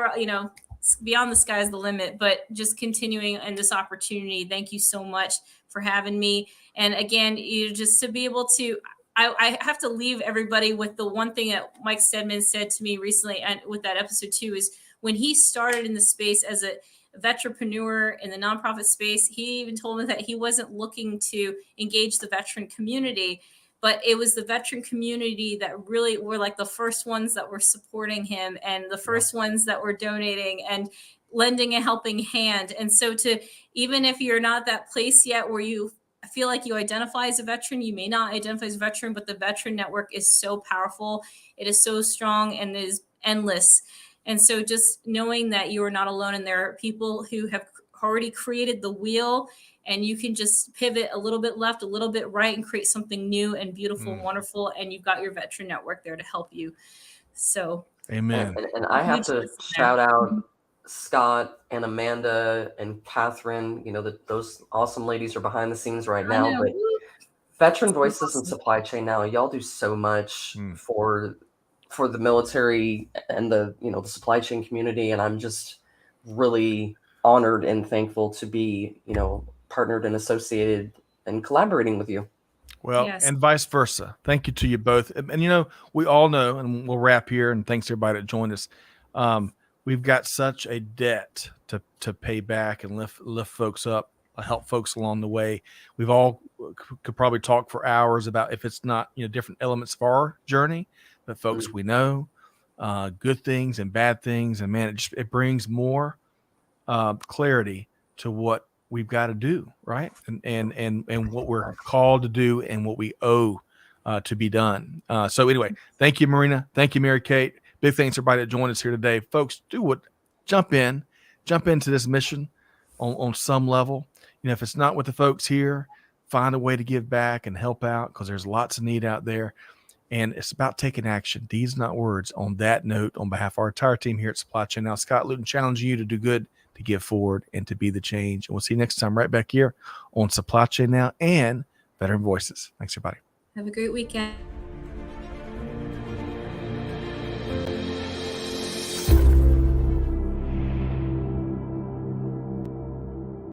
beyond the sky's the limit, but just continuing in this opportunity. Thank you so much for having me. And again, just to be able to, I have to leave everybody with the one thing that Mike Stedman said to me recently, and with that episode too, is when he started in the space as a veteranpreneur in the nonprofit space, he even told me that he wasn't looking to engage the veteran community, but it was the veteran community that really were like the first ones that were supporting him and the first ones that were donating and lending a helping hand. And so even if you're not that place yet where you feel like you identify as a veteran, you may not identify as a veteran, but the veteran network is so powerful. It is so strong and is endless. And so just knowing that you are not alone, and there are people who have already created the wheel, and you can just pivot a little bit left, a little bit right, and create something new and beautiful and wonderful. And you've got your veteran network there to help you. So, amen. And I have to shout out Scott and Amanda and Catherine. Those awesome ladies are behind the scenes right now. But Veteran Voices and Supply Chain Now, y'all do so much for the military and the supply chain community, and I'm just really honored and thankful to be partnered and associated and collaborating with you. Well, and vice versa. Thank you to you both. And we all know, and we'll wrap here, and thanks everybody that joined us. We've got such a debt to pay back and lift folks up, help folks along the way. We've all could probably talk for hours about, if it's not different elements of our journey. But folks, we know good things and bad things, and man, it brings more clarity to what we've got to do, right? And what we're called to do and what we owe to be done. So anyway, thank you, Marina. Thank you, Mary Kate. Big thanks to everybody that joined us here today, folks. Jump into this mission on some level. If it's not with the folks here, find a way to give back and help out, because there's lots of need out there. And it's about taking action. Deeds, not words. On that note, on behalf of our entire team here at Supply Chain Now, Scott Luton challenging you to do good, to give forward, and to be the change. And we'll see you next time right back here on Supply Chain Now and Veteran Voices. Thanks, everybody. Have a great weekend.